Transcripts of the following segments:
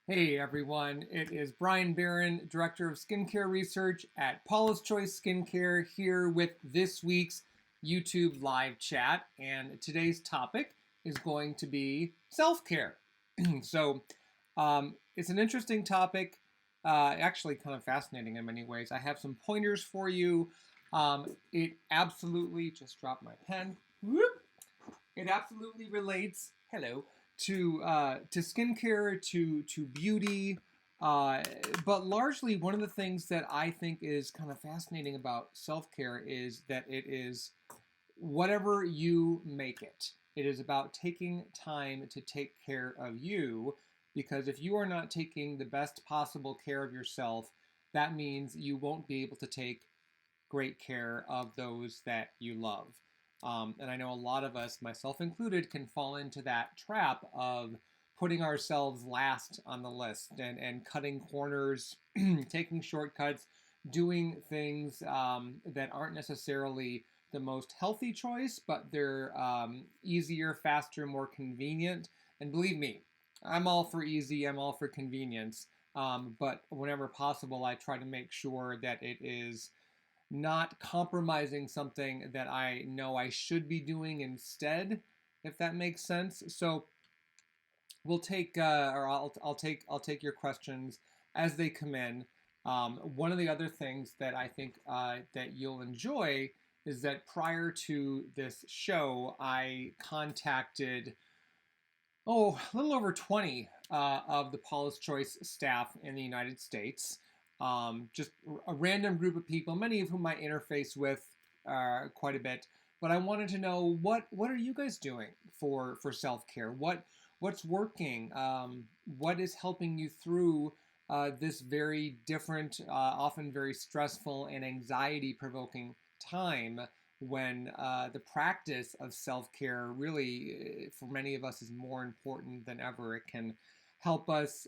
Hey everyone, it is Brian Barron, Director of Skincare Research at Paula's Choice Skincare, here with this week's YouTube live chat. And today's topic is going to be self-care. It's an interesting topic, actually kind of fascinating in many ways. I have some pointers for you. It absolutely, just dropped my pen. Whoop. It absolutely relates. Hello to skincare, to beauty, but largely one of the things that I think is kind of fascinating about self-care is that it is whatever you make it. It is about taking time to take care of you, because if you are not taking the best possible care of yourself, that means you won't be able to take great care of those that you love. And I know a lot of us, myself included, can fall into that trap of putting ourselves last on the list and cutting corners, taking shortcuts, doing things that aren't necessarily the most healthy choice, but they're easier, faster, more convenient. And believe me, I'm all for easy, I'm all for convenience. But whenever possible, I try to make sure that it is not compromising something that I know I should be doing instead, if that makes sense. So we'll take, or I'll take your questions as they come in. One of the other things that I think that you'll enjoy is that prior to this show, I contacted a little over 20 of the Paula's Choice staff in the United States. Just a random group of people, many of whom I interface with quite a bit. But I wanted to know what are you guys doing for self-care? What's working? What is helping you through this very different, often very stressful and anxiety-provoking time when the practice of self-care really, for many of us, is more important than ever. It can help us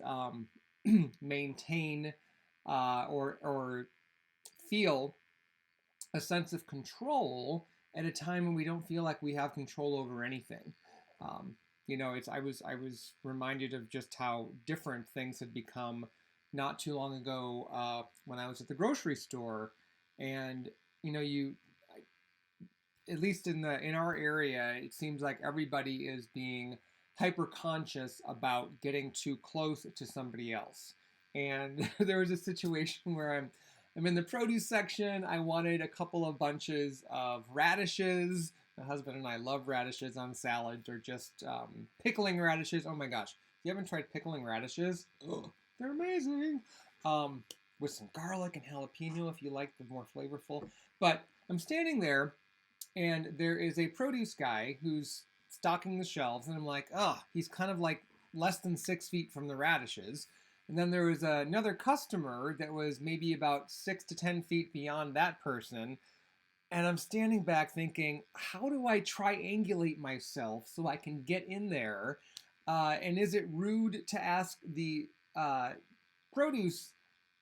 maintain or feel a sense of control at a time when we don't feel like we have control over anything. I was reminded of just how different things had become not too long ago when I was at the grocery store, and you at least in our area, it seems like everybody is being hyper conscious about getting too close to somebody else. And there was a situation where I'm in the produce section. I wanted a couple of bunches of radishes. My husband and I love radishes on salads, or just pickling radishes. Oh my gosh, if you haven't tried pickling radishes, they're amazing. With some garlic and jalapeno if you like the more flavorful. But I'm standing there, and there is a produce guy who's stocking the shelves, and I'm like, he's kind of like less than 6 feet from the radishes. And then there was another customer that was maybe about 6 to 10 feet beyond that person. And I'm standing back thinking, how do I triangulate myself so I can get in there? And is it rude to ask the produce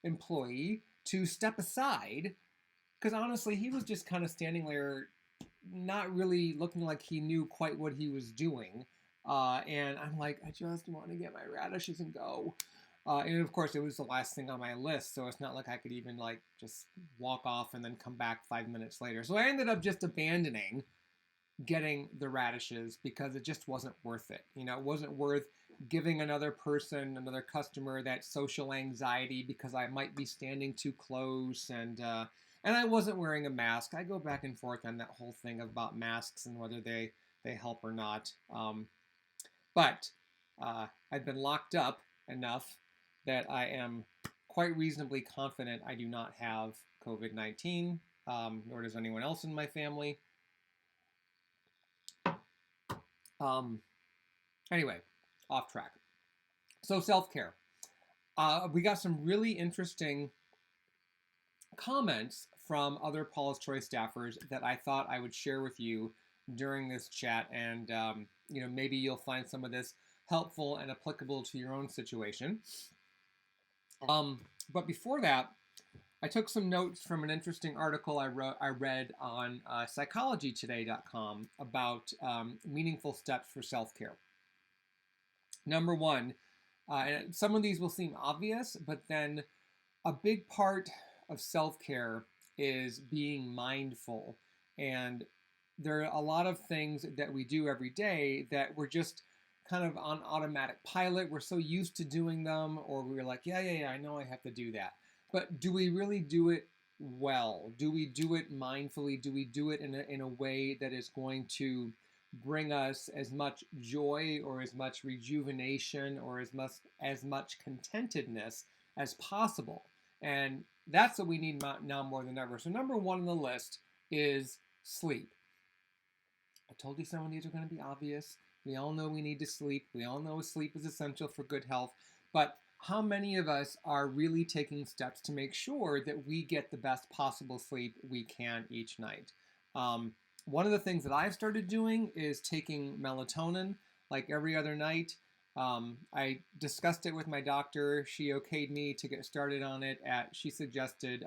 employee to step aside? Because honestly, he was just kind of standing there, not really looking like he knew quite what he was doing. And I'm like, I just want to get my radishes and go. And of course, it was the last thing on my list, so it's not like I could even just walk off and then come back 5 minutes later. So I ended up just abandoning getting the radishes because it just wasn't worth it. It wasn't worth giving another person, another customer, that social anxiety because I might be standing too close, and I wasn't wearing a mask. I go back and forth on that whole thing about masks and whether they help or not. But I've been locked up enough that I am quite reasonably confident I do not have COVID-19, nor does anyone else in my family. Anyway, off track. So self-care. We got some really interesting comments from other Paula's Choice staffers that I thought I would share with you during this chat, and maybe you'll find some of this helpful and applicable to your own situation. But before that, I took some notes from an interesting article I read on psychologytoday.com about meaningful steps for self-care. Number one, And some of these will seem obvious, but then a big part of self-care is being mindful. And there are a lot of things that we do every day that we're just kind of on automatic pilot. We're so used to doing them, or we're like, yeah, I know I have to do that. But do we really do it well? Do we do it mindfully? Do we do it in a way that is going to bring us as much joy or as much rejuvenation or as much contentedness as possible? And that's what we need now more than ever. So number one on the list is sleep. I told you some of these are going to be obvious. We all know we need to sleep. We all know sleep is essential for good health. But how many of us are really taking steps to make sure that we get the best possible sleep we can each night? One of the things that I've started doing is taking melatonin like every other night. I discussed it with my doctor. She okayed me to get started on it she suggested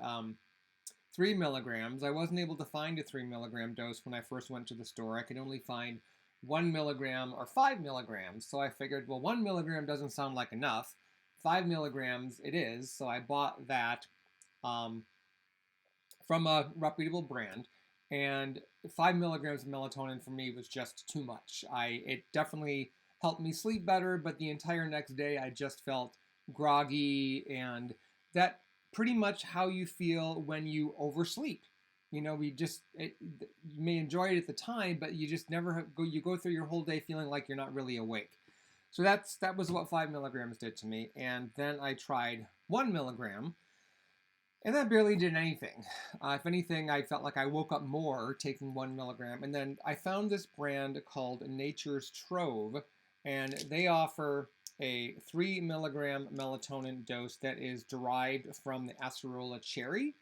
3 milligrams. I wasn't able to find a 3 milligram dose when I first went to the store. I could only find 1 milligram or 5 milligrams. So I figured, well, 1 milligram doesn't sound like enough. 5 milligrams it is. So I bought that from a reputable brand. And 5 milligrams of melatonin for me was just too much. It definitely helped me sleep better, but the entire next day I just felt groggy, and that pretty much how you feel when you oversleep. You know, you may enjoy it at the time, but you just never you go through your whole day feeling like you're not really awake. So that was what 5 milligrams did to me. And then I tried 1 milligram, and that barely did anything. If anything, I felt like I woke up more taking 1 milligram. And then I found this brand called Nature's Trove, and they offer a 3 milligram melatonin dose that is derived from the acerola cherry.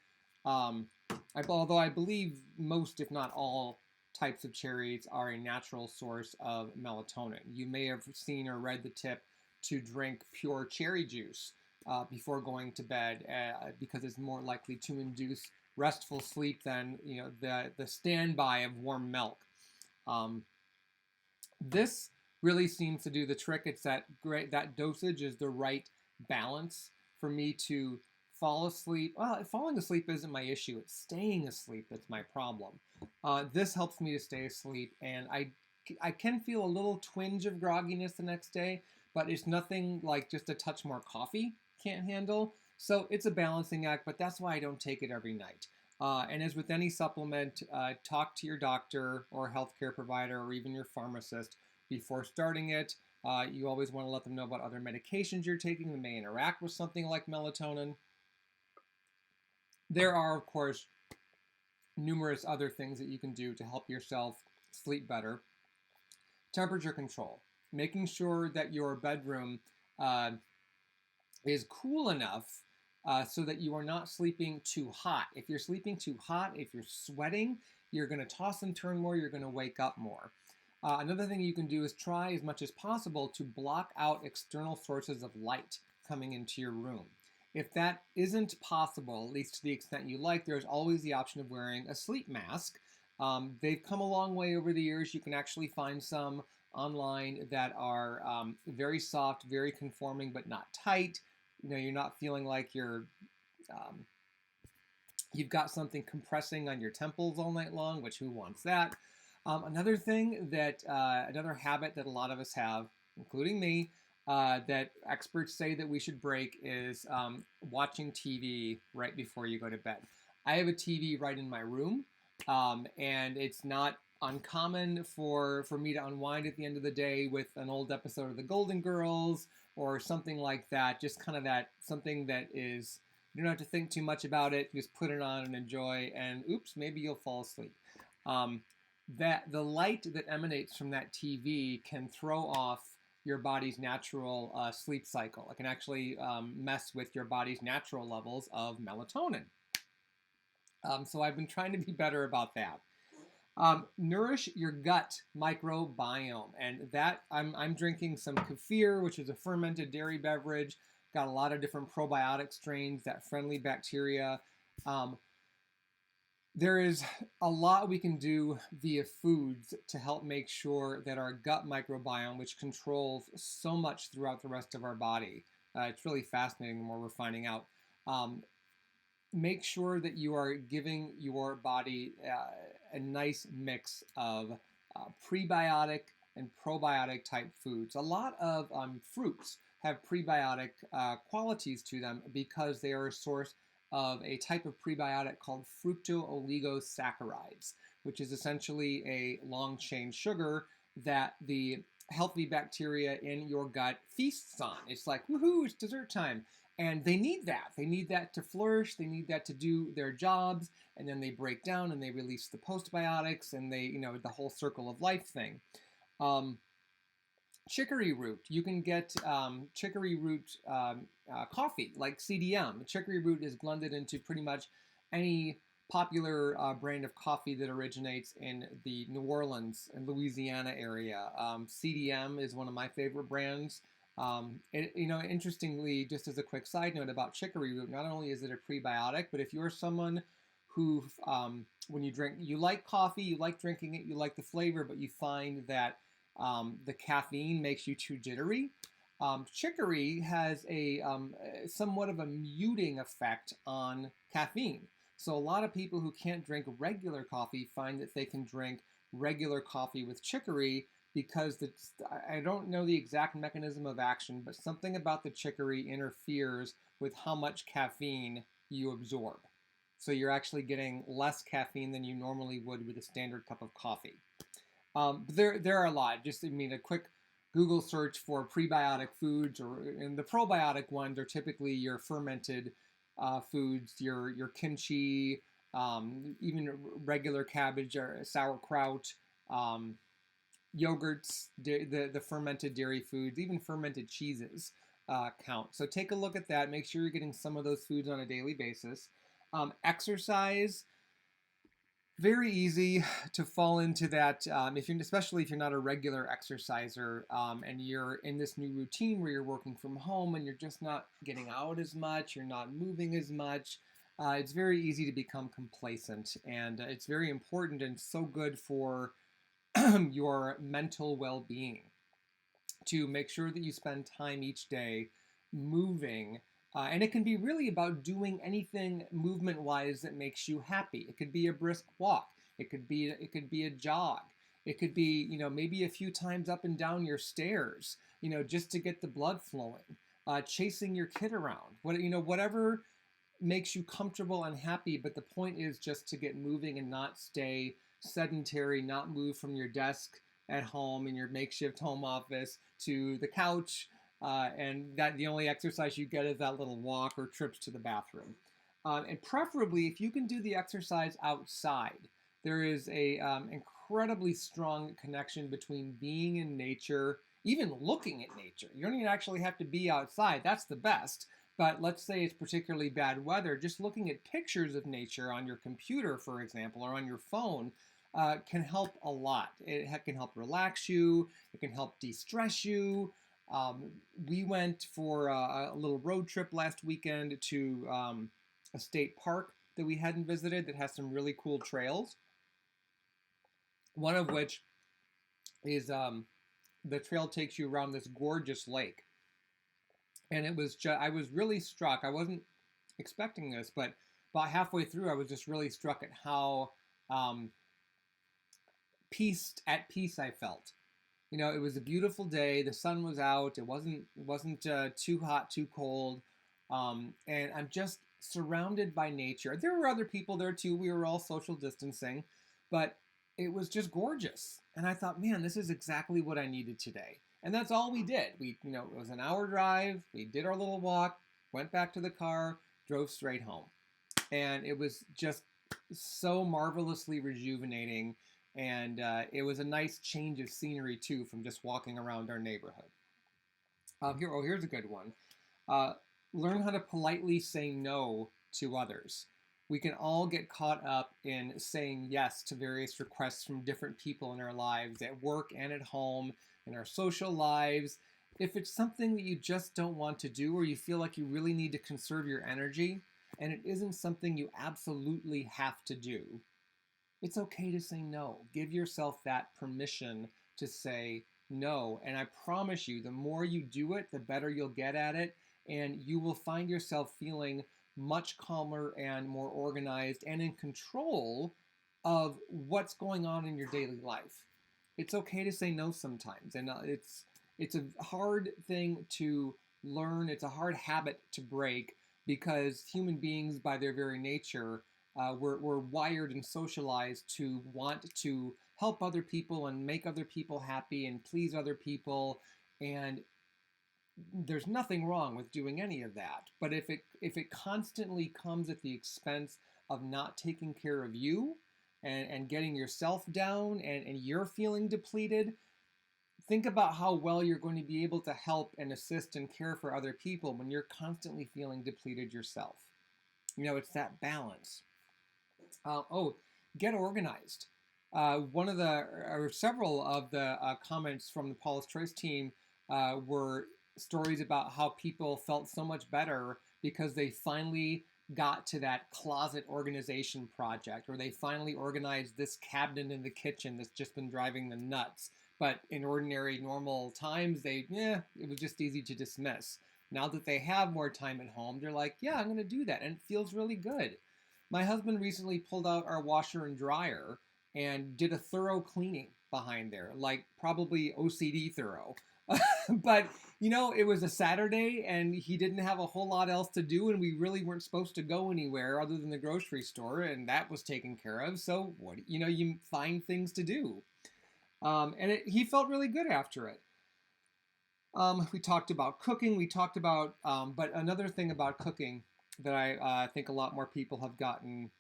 Although I believe most, if not all, types of cherries are a natural source of melatonin. You may have seen or read the tip to drink pure cherry juice before going to bed because it's more likely to induce restful sleep than the standby of warm milk. This really seems to do the trick. It's that dosage is the right balance for me to fall asleep. Well, falling asleep isn't my issue. It's staying asleep that's my problem. This helps me to stay asleep, and I can feel a little twinge of grogginess the next day, but it's nothing like just a touch more coffee can't handle. So it's a balancing act, but that's why I don't take it every night. And as with any supplement, talk to your doctor or healthcare provider or even your pharmacist before starting it. You always want to let them know about other medications you're taking that may interact with something like melatonin. There are, of course, numerous other things that you can do to help yourself sleep better. Temperature control, making sure that your bedroom is cool enough so that you are not sleeping too hot. If you're sleeping too hot, if you're sweating, you're going to toss and turn more, you're going to wake up more. Another thing you can do is try as much as possible to block out external sources of light coming into your room. If that isn't possible, at least to the extent you like, there's always the option of wearing a sleep mask. They've come a long way over the years. You can actually find some online that are very soft, very conforming, but not tight. You're not feeling like you've got something compressing on your temples all night long, which who wants that? Another habit that a lot of us have, including me, that experts say that we should break is watching TV right before you go to bed. I have a TV right in my room, and it's not uncommon for me to unwind at the end of the day with an old episode of The Golden Girls or something like that. Just kind of something that is, you don't have to think too much about it. Just put it on and enjoy, and oops, maybe you'll fall asleep. That the light that emanates from that TV can throw off your body's natural sleep cycle. It can actually mess with your body's natural levels of melatonin. So I've been trying to be better about that. Nourish your gut microbiome, and that I'm drinking some kefir, which is a fermented dairy beverage. Got a lot of different probiotic strains, that friendly bacteria. There is a lot we can do via foods to help make sure that our gut microbiome, which controls so much throughout the rest of our body, it's really fascinating the more we're finding out. Um, Make sure that you are giving your body a nice mix of prebiotic and probiotic type foods. A lot of fruits have prebiotic qualities to them because they are a source of a type of prebiotic called fructooligosaccharides, which is essentially a long chain sugar that the healthy bacteria in your gut feasts on. It's like, woohoo, it's dessert time. And they need that. They need that to flourish. They need that to do their jobs. And then they break down and they release the postbiotics and they, the whole circle of life thing. Chicory root. You can get chicory root coffee, like CDM. Chicory root is blended into pretty much any popular brand of coffee that originates in the New Orleans and Louisiana area. CDM is one of my favorite brands. Interestingly, just as a quick side note about chicory root, not only is it a prebiotic, but if you're someone who, when you drink, you like coffee, you like drinking it, you like the flavor, but you find that the caffeine makes you too jittery, chicory has a somewhat of a muting effect on caffeine. So a lot of people who can't drink regular coffee find that they can drink regular coffee with chicory because I don't know the exact mechanism of action, but something about the chicory interferes with how much caffeine you absorb. So you're actually getting less caffeine than you normally would with a standard cup of coffee. There are a lot. Just, a quick Google search for prebiotic foods, and the probiotic ones are typically your fermented foods, your kimchi, even regular cabbage or sauerkraut, yogurts, the fermented dairy foods, even fermented cheeses count. So take a look at that. Make sure you're getting some of those foods on a daily basis. Exercise. Very easy to fall into that, especially if you're not a regular exerciser and you're in this new routine where you're working from home and you're just not getting out as much, you're not moving as much. It's very easy to become complacent, and it's very important and so good for your mental well-being to make sure that you spend time each day moving. And it can be really about doing anything movement-wise that makes you happy. It could be a brisk walk. It could be a jog. It could be, maybe a few times up and down your stairs, just to get the blood flowing. Chasing your kid around. Whatever makes you comfortable and happy. But the point is just to get moving and not stay sedentary, not move from your desk at home in your makeshift home office to the couch. And that the only exercise you get is that little walk or trips to the bathroom. And preferably, if you can do the exercise outside, there is a incredibly strong connection between being in nature, even looking at nature. You don't even actually have to be outside. That's the best. But let's say it's particularly bad weather. Just looking at pictures of nature on your computer, for example, or on your phone, can help a lot. It can help relax you. It can help de-stress you. We went for a little road trip last weekend to a state park that we hadn't visited that has some really cool trails. One of which is the trail takes you around this gorgeous lake. And it was I was really struck. I wasn't expecting this, but about halfway through, I was just really struck at how at peace I felt. It was a beautiful day. The sun was out. It wasn't too hot, too cold, and I'm just surrounded by nature. There were other people there too. We were all social distancing, but it was just gorgeous. And I thought, man, this is exactly what I needed today. And that's all we did. It was an hour drive. We did our little walk, went back to the car, drove straight home, and it was just so marvelously rejuvenating. And it was a nice change of scenery, too, from just walking around our neighborhood. Here's a good one. Learn how to politely say no to others. We can all get caught up in saying yes to various requests from different people in our lives, at work and at home, in our social lives. If it's something that you just don't want to do or you feel like you really need to conserve your energy, and it isn't something you absolutely have to do, it's okay to say no. Give yourself that permission to say no. And I promise you, the more you do it, the better you'll get at it. And you will find yourself feeling much calmer and more organized and in control of what's going on in your daily life. It's okay to say no sometimes. And it's a hard thing to learn. It's a hard habit to break because human beings, by their very nature, we're wired and socialized to want to help other people and make other people happy and please other people. And there's nothing wrong with doing any of that. But if it constantly comes at the expense of not taking care of you and getting yourself down and you're feeling depleted, think about how well you're going to be able to help and assist and care for other people when you're constantly feeling depleted yourself. It's that balance. Get organized. One of the, or several of the comments from the Paula's Choice team were stories about how people felt so much better because they finally got to that closet organization project, or they finally organized this cabinet in the kitchen that's just been driving them nuts. But in ordinary, normal times, it was just easy to dismiss. Now that they have more time at home, they're like, yeah, I'm going to do that. And it feels really good. My husband recently pulled out our washer and dryer and did a thorough cleaning behind there, like probably OCD thorough. But, it was a Saturday and he didn't have a whole lot else to do, and we really weren't supposed to go anywhere other than the grocery store, and that was taken care of. So, you find things to do. He felt really good after it. We talked about cooking. We talked about, but another thing about cooking that I think a lot more people have gotten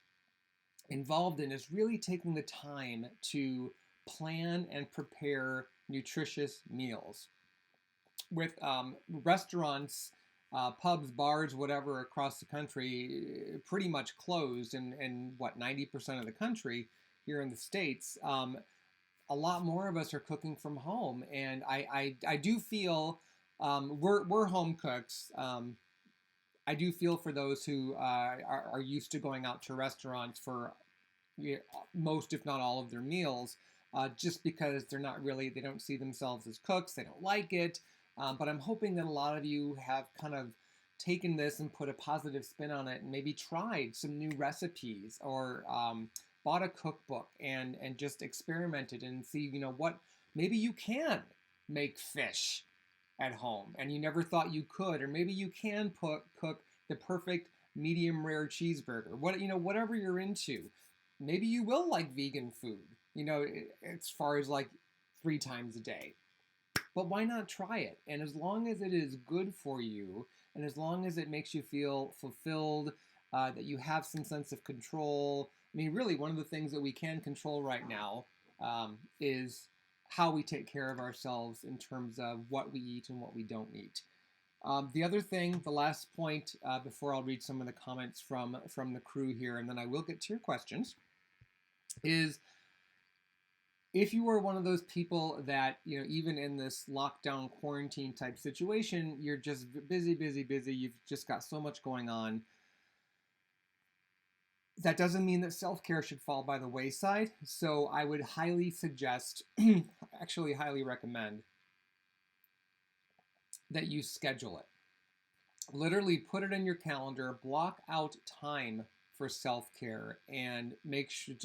involved in is really taking the time to plan and prepare nutritious meals. With restaurants, pubs, bars, whatever across the country pretty much closed in 90% of the country here in the States, a lot more of us are cooking from home. And I do feel we're home cooks. I do feel for those who are used to going out to restaurants for most, if not all, of their meals, just because they don't see themselves as cooks, they don't like it. But I'm hoping that a lot of you have kind of taken this and put a positive spin on it and maybe tried some new recipes or bought a cookbook and just experimented and see, what, maybe you can make fish at home and you never thought you could, or maybe you can cook the perfect medium rare cheeseburger, whatever you're into. Maybe you will like vegan food, as far as like 3 times a day. But why not try it? And as long as it is good for you, and as long as it makes you feel fulfilled, that you have some sense of control. I mean, really, one of the things that we can control right now is how we take care of ourselves in terms of what we eat and what we don't eat. The other thing, the last point, before I'll read some of the comments from the crew here, and then I will get to your questions, is if you are one of those people that, even in this lockdown quarantine type situation, you're just busy, you've just got so much going on, that doesn't mean that self-care should fall by the wayside. So I would highly suggest, actually highly recommend, that you schedule it. Literally put it in your calendar, block out time for self-care, and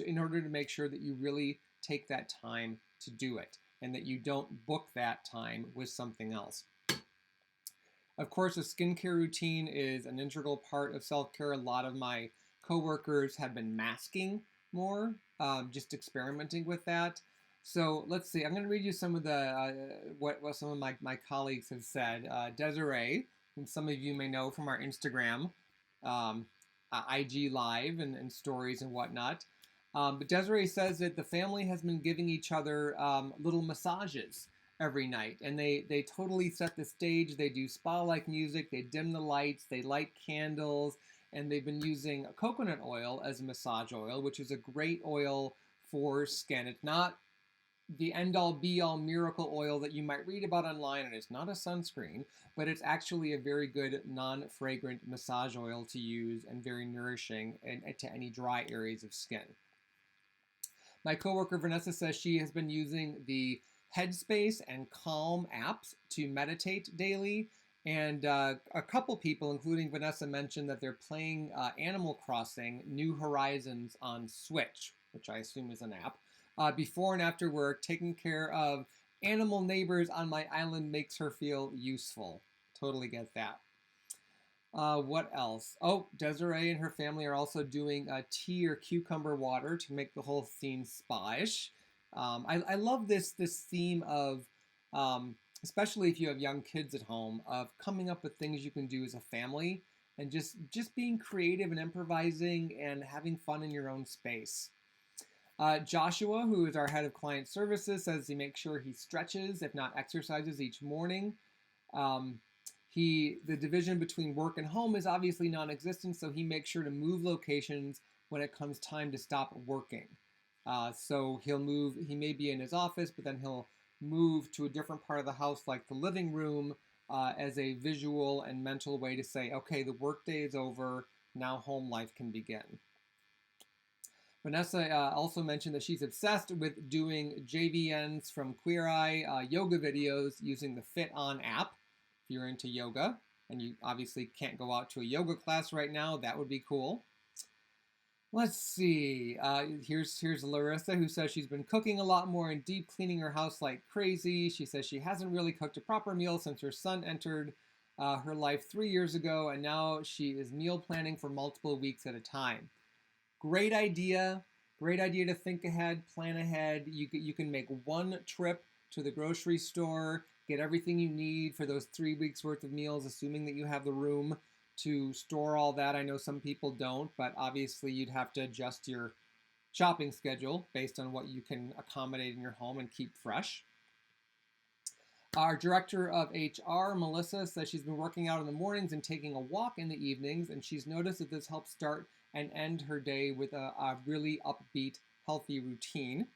in order to make sure that you really take that time to do it and that you don't book that time with something else. Of course, a skincare routine is an integral part of self-care. A lot of my coworkers have been masking more, just experimenting with that. So let's see. I'm going to read you some of the what some of my colleagues have said. Desiree, whom some of you may know from our Instagram, IG Live and stories and whatnot. But Desiree says that the family has been giving each other little massages every night, and they totally set the stage. They do spa-like music, they dim the lights, they light candles, and they've been using coconut oil as a massage oil, which is a great oil for skin. It's not the end-all be-all miracle oil that you might read about online, and it's not a sunscreen, but it's actually a very good non-fragrant massage oil to use and very nourishing to any dry areas of skin. My coworker Vanessa says she has been using the Headspace and Calm apps to meditate daily. And a couple people, including Vanessa, mentioned that they're playing Animal Crossing New Horizons on Switch, which I assume is an app, before and after work. Taking care of animal neighbors on my island makes her feel useful. Totally get that. What else? Oh, Desiree and her family are also doing tea or cucumber water to make the whole scene spa-ish. I love this theme of, especially if you have young kids at home, of coming up with things you can do as a family and just being creative and improvising and having fun in your own space. Joshua, who is our head of client services, says he makes sure he stretches, if not exercises, each morning. The division between work and home is obviously non-existent, so he makes sure to move locations when it comes time to stop working. So he may be in his office, but then he'll move to a different part of the house, like the living room, as a visual and mental way to say, okay, the workday is over, now home life can begin. Vanessa also mentioned that she's obsessed with doing JVNs from Queer Eye yoga videos using the Fit On app. If you're into yoga, and you obviously can't go out to a yoga class right now, that would be cool. Let's see. Here's Larissa, who says she's been cooking a lot more and deep cleaning her house like crazy. She says she hasn't really cooked a proper meal since her son entered her life 3 years ago, and now she is meal planning for multiple weeks at a time. Great idea. Great idea to think ahead, plan ahead. You can make one trip to the grocery store, get everything you need for those 3 weeks worth of meals, assuming that you have the room to store all that. I know some people don't, but obviously you'd have to adjust your shopping schedule based on what you can accommodate in your home and keep fresh. Our director of HR, Melissa, says she's been working out in the mornings and taking a walk in the evenings, and she's noticed that this helps start and end her day with a really upbeat, healthy routine.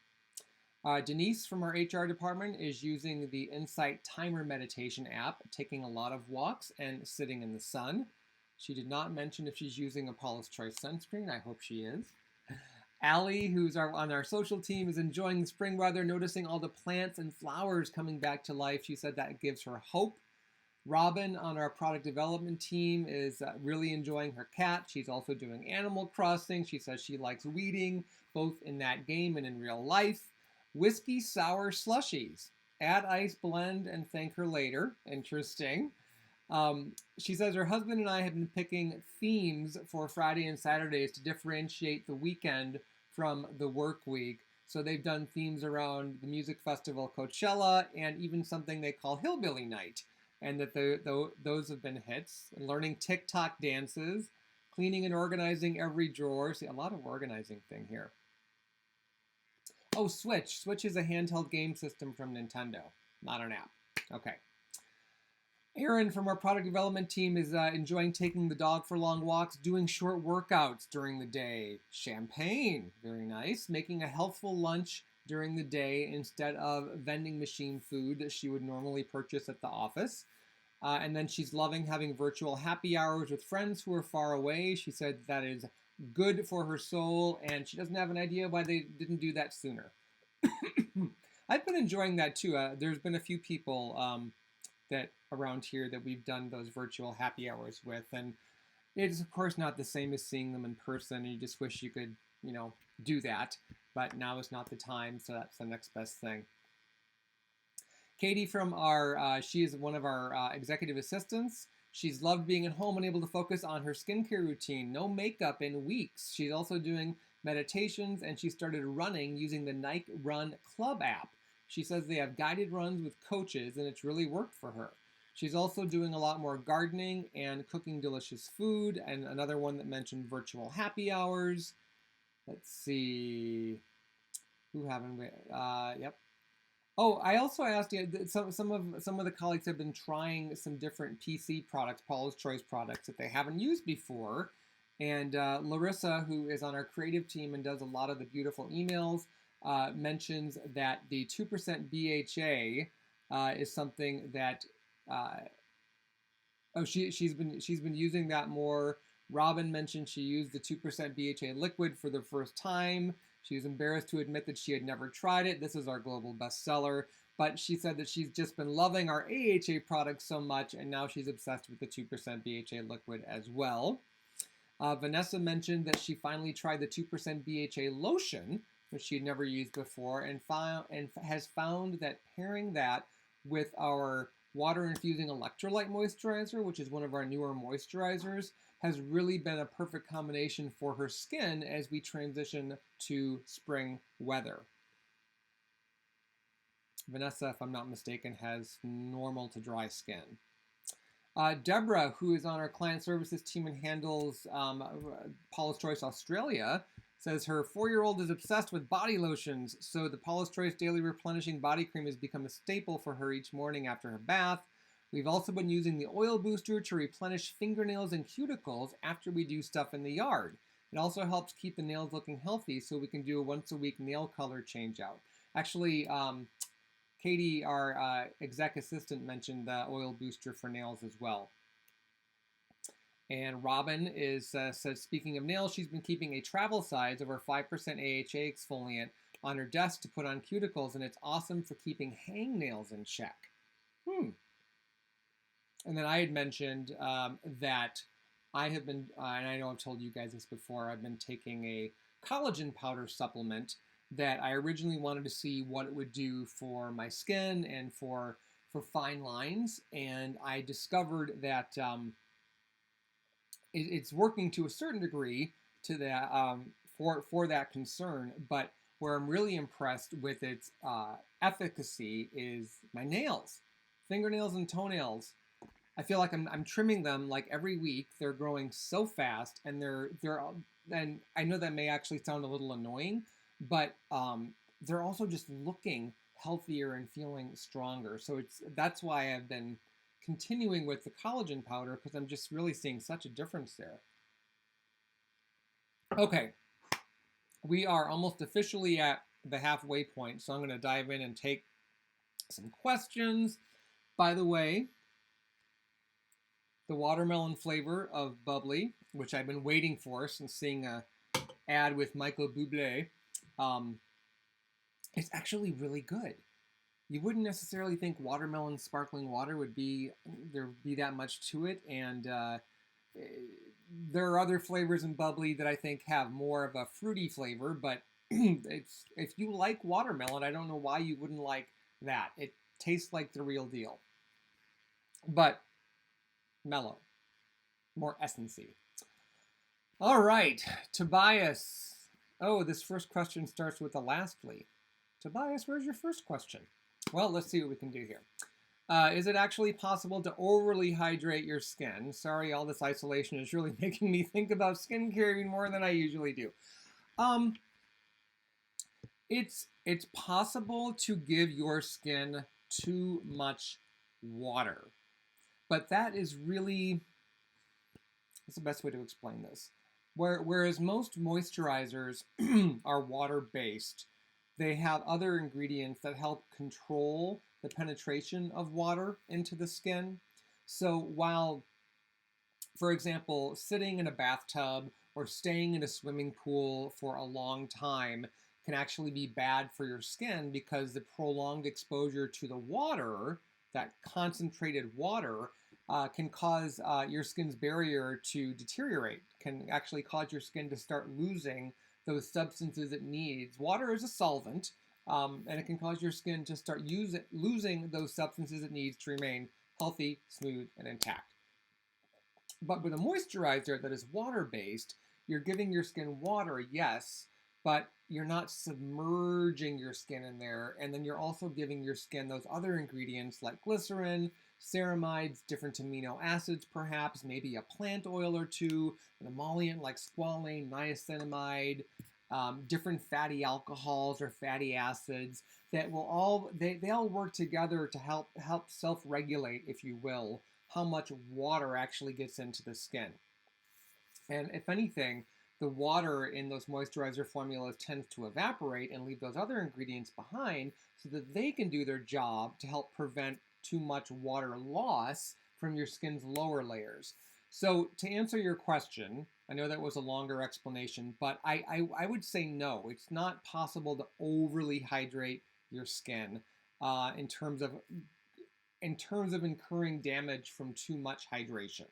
Denise from our HR department is using the Insight Timer Meditation app, taking a lot of walks and sitting in the sun. She did not mention if she's using a Paula's Choice sunscreen. I hope she is. Allie, who's on our social team, is enjoying the spring weather, noticing all the plants and flowers coming back to life. She said that gives her hope. Robin on our product development team is really enjoying her cat. She's also doing Animal Crossing. She says she likes weeding, both in that game and in real life. Whiskey sour slushies. Add ice, blend, and thank her later. Interesting. She says her husband and I have been picking themes for Friday and Saturdays to differentiate the weekend from the work week. So they've done themes around the music festival Coachella and even something they call Hillbilly Night. And that those have been hits. Learning TikTok dances, cleaning and organizing every drawer. See, a lot of organizing thing here. Oh, Switch. Switch is a handheld game system from Nintendo, not an app. Okay. Aaron from our product development team is enjoying taking the dog for long walks, doing short workouts during the day. Champagne, very nice. Making a healthful lunch during the day instead of vending machine food that she would normally purchase at the office. And then she's loving having virtual happy hours with friends who are far away. She said that is good for her soul, and she doesn't have an idea why they didn't do that sooner. I've been enjoying that too. There's been a few people that around here that we've done those virtual happy hours with, and it's of course not the same as seeing them in person, and you just wish you could, do that. But now is not the time, so that's the next best thing. Katie from she is one of our executive assistants. She's loved being at home and able to focus on her skincare routine. No makeup in weeks. She's also doing meditations, and she started running using the Nike Run Club app. She says they have guided runs with coaches, and it's really worked for her. She's also doing a lot more gardening and cooking delicious food, and another one that mentioned virtual happy hours. Let's see. Who haven't we? Yep. Oh, I also asked you. Some of the colleagues have been trying some different PC products, Paula's Choice products that they haven't used before. And Larissa, who is on our creative team and does a lot of the beautiful emails, mentions that the 2% BHA is something that she's been using that more. Robin mentioned she used the 2% BHA liquid for the first time. She was embarrassed to admit that she had never tried it. This is our global bestseller. But she said that she's just been loving our AHA products so much, and now she's obsessed with the 2% BHA liquid as well. Vanessa mentioned that she finally tried the 2% BHA lotion, which she had never used before, and has found that pairing that with our water-infusing electrolyte moisturizer, which is one of our newer moisturizers, has really been a perfect combination for her skin as we transition to spring weather. Vanessa, if I'm not mistaken, has normal to dry skin. Deborah, who is on our client services team and handles Paula's Choice Australia, says her 4-year-old is obsessed with body lotions, so the Paula's Choice Daily Replenishing Body Cream has become a staple for her each morning after her bath. We've also been using the oil booster to replenish fingernails and cuticles after we do stuff in the yard. It also helps keep the nails looking healthy, so we can do a once-a-week nail color change out. Actually, Katie, our exec assistant, mentioned the oil booster for nails as well. And Robin says, speaking of nails, she's been keeping a travel size of our 5% AHA exfoliant on her desk to put on cuticles, and it's awesome for keeping hangnails in check. And then I had mentioned that I have been, and I know I've told you guys this before, I've been taking a collagen powder supplement that I originally wanted to see what it would do for my skin and for fine lines, and I discovered that it's working to a certain degree to that for that concern. But where I'm really impressed with its efficacy is my nails, fingernails and toenails. I feel like I'm trimming them like every week. They're growing so fast, and and I know that may actually sound a little annoying, but they're also just looking healthier and feeling stronger. So that's why I've been continuing with the collagen powder, because I'm just really seeing such a difference there. Okay, we are almost officially at the halfway point, so I'm going to dive in and take some questions. By the way, the watermelon flavor of bubbly, which I've been waiting for since seeing a ad with Michael Bublé, it's actually really good. You wouldn't necessarily think watermelon sparkling water would be that much to it, and there are other flavors in bubbly that I think have more of a fruity flavor, but if you like watermelon, I don't know why you wouldn't like that. It tastes like the real deal, but mellow, more essency. All right, Tobias. Oh, this first question starts with a lastly. Tobias, where's your first question? Well, let's see what we can do here. Is it actually possible to overly hydrate your skin? Sorry, all this isolation is really making me think about skincare even more than I usually do. It's possible to give your skin too much water, but that is really, that's the best way to explain this. Whereas most moisturizers are water-based, they have other ingredients that help control the penetration of water into the skin. So while, for example, sitting in a bathtub or staying in a swimming pool for a long time can actually be bad for your skin, because the prolonged exposure to the water, that concentrated water, can cause your skin's barrier to deteriorate, can actually cause your skin to start losing those substances it needs. Water is a solvent, and it can cause your skin to start losing those substances it needs to remain healthy, smooth, and intact. But with a moisturizer that is water-based, you're giving your skin water, yes, but you're not submerging your skin in there, and then you're also giving your skin those other ingredients like glycerin, ceramides, different amino acids perhaps, maybe a plant oil or two, an emollient like squalane, niacinamide, different fatty alcohols or fatty acids that will all, they all work together to help self-regulate, if you will, how much water actually gets into the skin. And if anything, the water in those moisturizer formulas tends to evaporate and leave those other ingredients behind so that they can do their job to help prevent too much water loss from your skin's lower layers. So to answer your question, I know that was a longer explanation, but I would say no. It's not possible to overly hydrate your skin in terms of incurring damage from too much hydration.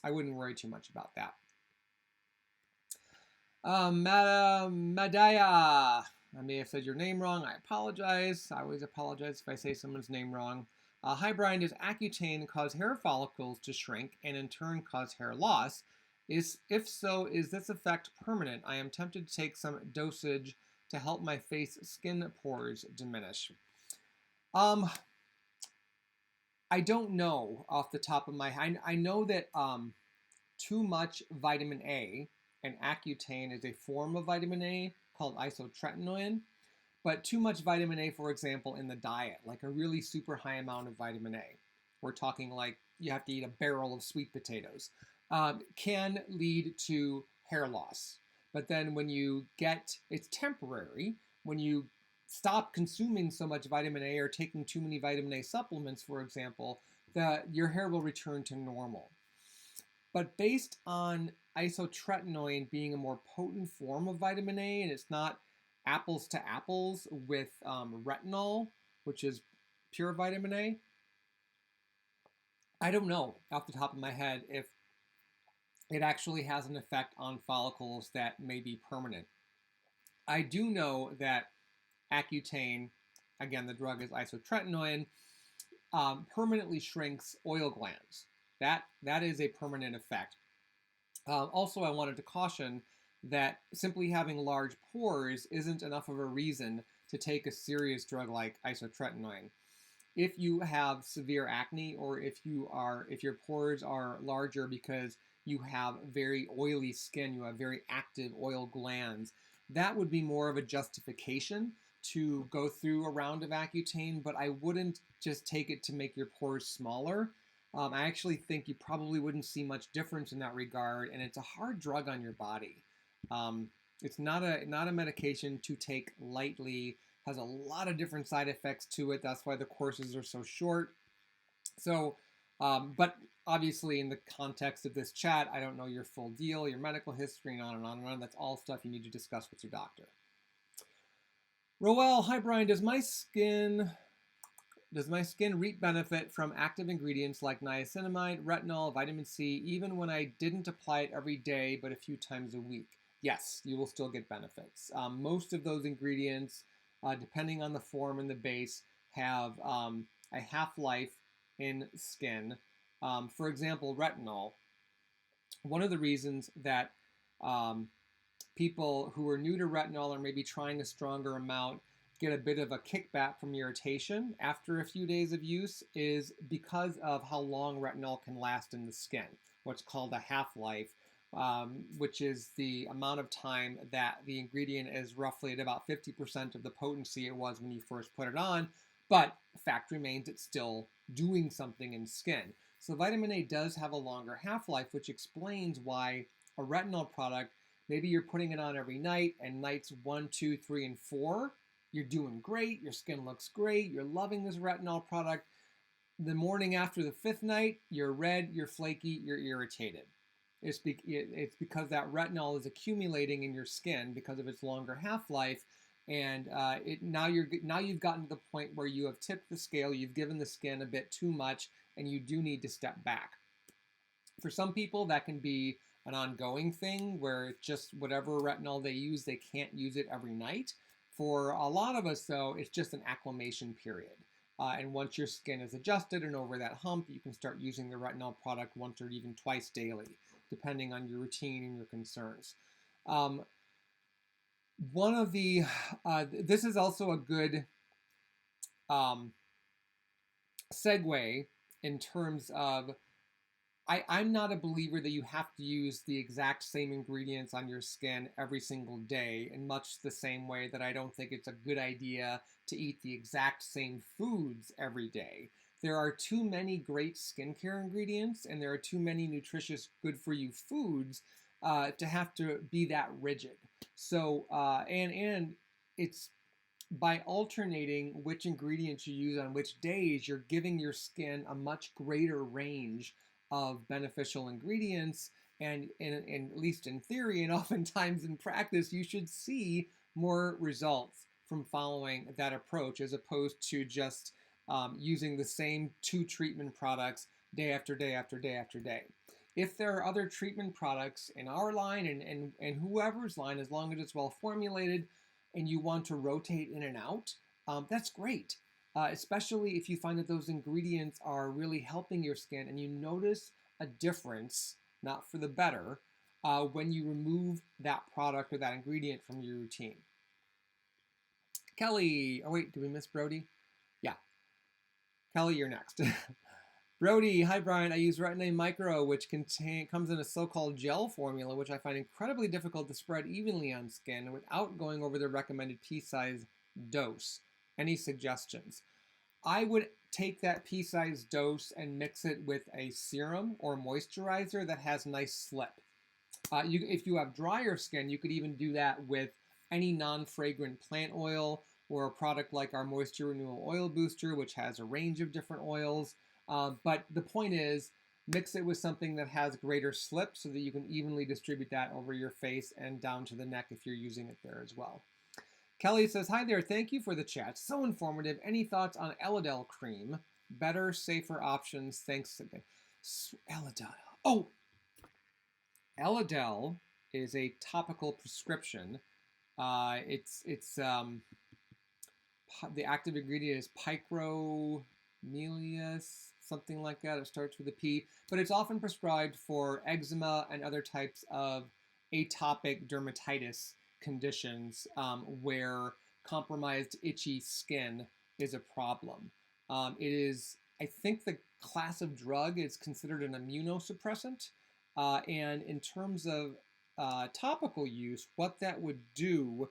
I wouldn't worry too much about that. Madaya, I may have said your name wrong. I apologize. I always apologize if I say someone's name wrong. Hi, Bryan. Does Accutane cause hair follicles to shrink and in turn cause hair loss? If so, is this effect permanent? I am tempted to take some dosage to help my face skin pores diminish. I don't know off the top of my head. I know that too much vitamin A, and Accutane is a form of vitamin A called isotretinoin, but too much vitamin A, for example, in the diet, like a really super high amount of vitamin A, we're talking like you have to eat a barrel of sweet potatoes, can lead to hair loss. But then when you it's temporary, when you stop consuming so much vitamin A or taking too many vitamin A supplements, for example, your hair will return to normal. But based on isotretinoin being a more potent form of vitamin A, and it's not apples to apples with retinol, which is pure vitamin A, I don't know off the top of my head if it actually has an effect on follicles that may be permanent. I do know that Accutane, again, the drug is isotretinoin, permanently shrinks oil glands. That is a permanent effect. Also, I wanted to caution that simply having large pores isn't enough of a reason to take a serious drug like isotretinoin. If you have severe acne, or if your pores are larger because you have very oily skin, you have very active oil glands, that would be more of a justification to go through a round of Accutane, but I wouldn't just take it to make your pores smaller. I actually think you probably wouldn't see much difference in that regard, and it's a hard drug on your body. It's not a medication to take lightly, has a lot of different side effects to it. That's why the courses are so short. So, but obviously in the context of this chat, I don't know your full deal, your medical history, and on and on and on. That's all stuff you need to discuss with your doctor. Roel, hi Bryan, does my skin reap benefit from active ingredients like niacinamide, retinol, vitamin C, even when I didn't apply it every day, but a few times a week? Yes, you will still get benefits. Most of those ingredients, depending on the form and the base, have a half-life in skin. For example, retinol. One of the reasons that people who are new to retinol or maybe trying a stronger amount get a bit of a kickback from irritation after a few days of use is because of how long retinol can last in the skin, what's called a half-life, which is the amount of time that the ingredient is roughly at about 50% of the potency it was when you first put it on, but fact remains it's still doing something in skin. So vitamin A does have a longer half-life, which explains why a retinol product, maybe you're putting it on every night, and nights 1, 2, 3, and 4, you're doing great, your skin looks great, you're loving this retinol product. The morning after the 5th night, you're red, you're flaky, you're irritated. It's because that retinol is accumulating in your skin because of its longer half-life, and now you've gotten to the point where you have tipped the scale, you've given the skin a bit too much, and you do need to step back. For some people, that can be an ongoing thing where just whatever retinol they use, they can't use it every night. For a lot of us, though, it's just an acclimation period. And once your skin is adjusted and over that hump, you can start using the retinol product once or even twice daily, depending on your routine and your concerns. This is also a good segue in terms of, I'm not a believer that you have to use the exact same ingredients on your skin every single day, in much the same way that I don't think it's a good idea to eat the exact same foods every day. There are too many great skincare ingredients, and there are too many nutritious, good-for-you foods to have to be that rigid. So, and it's by alternating which ingredients you use on which days, you're giving your skin a much greater range of beneficial ingredients. And at least in theory, and oftentimes in practice, you should see more results from following that approach as opposed to just using the same 2 treatment products day after day after day after day. If there are other treatment products in our line and whoever's line, as long as it's well formulated and you want to rotate in and out, that's great. Especially if you find that those ingredients are really helping your skin and you notice a difference, not for the better, when you remove that product or that ingredient from your routine. Kelly, oh wait, did we miss Brody? Yeah. Kelly, you're next. Brody, hi Brian, I use Retin A Micro, which comes in a so-called gel formula, which I find incredibly difficult to spread evenly on skin without going over the recommended pea-size dose. Any suggestions? I would take that pea-size dose and mix it with a serum or moisturizer that has nice slip. If you have drier skin, you could even do that with any non-fragrant plant oil or a product like our Moisture Renewal Oil Booster, which has a range of different oils. But the point is, mix it with something that has greater slip so that you can evenly distribute that over your face and down to the neck if you're using it there as well. Kelly says, hi there, thank you for the chat. So informative. Any thoughts on Elidel cream? Better, safer options. Thanks. Elidel. Oh, Elidel is a topical prescription. The active ingredient is picromelius, something like that. It starts with a P, but it's often prescribed for eczema and other types of atopic dermatitis conditions where compromised itchy skin is a problem. It is, I think the class of drug is considered an immunosuppressant, and in terms of topical use, what that would do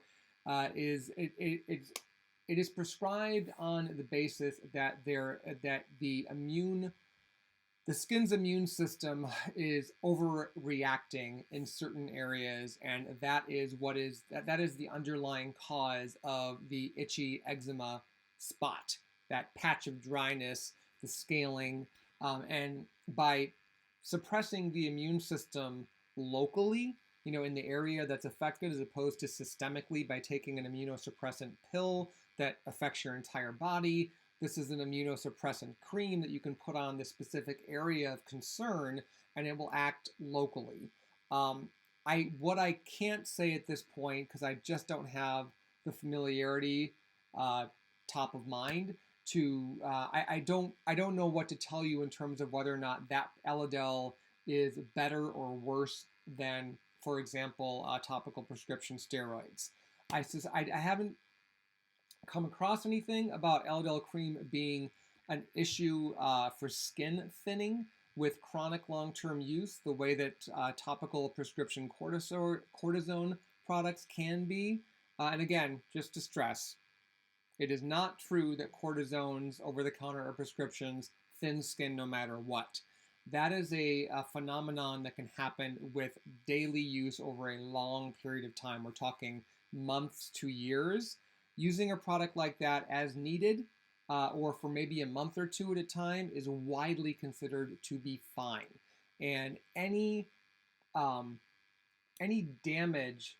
is it is prescribed on the basis that the skin's immune system is overreacting in certain areas, and that is the underlying cause of the itchy eczema spot, that patch of dryness, the scaling, and by suppressing the immune system locally, in the area that's affected, as opposed to systemically by taking an immunosuppressant pill that affects your entire body. This is an immunosuppressant cream that you can put on the specific area of concern, and it will act locally. What I can't say at this point, because I just don't have the familiarity top of mind to, I don't know what to tell you in terms of whether or not that Elidel is better or worse than, for example, topical prescription steroids. I haven't come across anything about Elidel cream being an issue for skin thinning with chronic long-term use, the way that topical prescription cortisone products can be. And again, just to stress, it is not true that cortisones, over-the-counter or prescriptions, thin skin no matter what. That is a phenomenon that can happen with daily use over a long period of time. We're talking months to years. Using a product like that as needed, or for maybe a month or two at a time, is widely considered to be fine. And any damage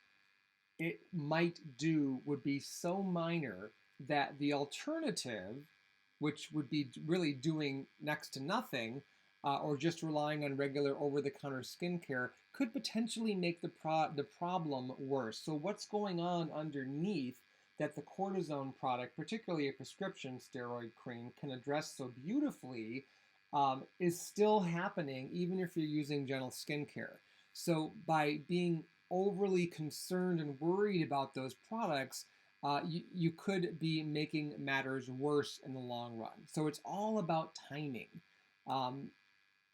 it might do would be so minor that the alternative, which would be really doing next to nothing, or just relying on regular over-the-counter skincare, could potentially make the problem worse. So what's going on underneath that the cortisone product, particularly a prescription steroid cream, can address so beautifully is still happening even if you're using gentle skincare. So by being overly concerned and worried about those products, you could be making matters worse in the long run. So it's all about timing.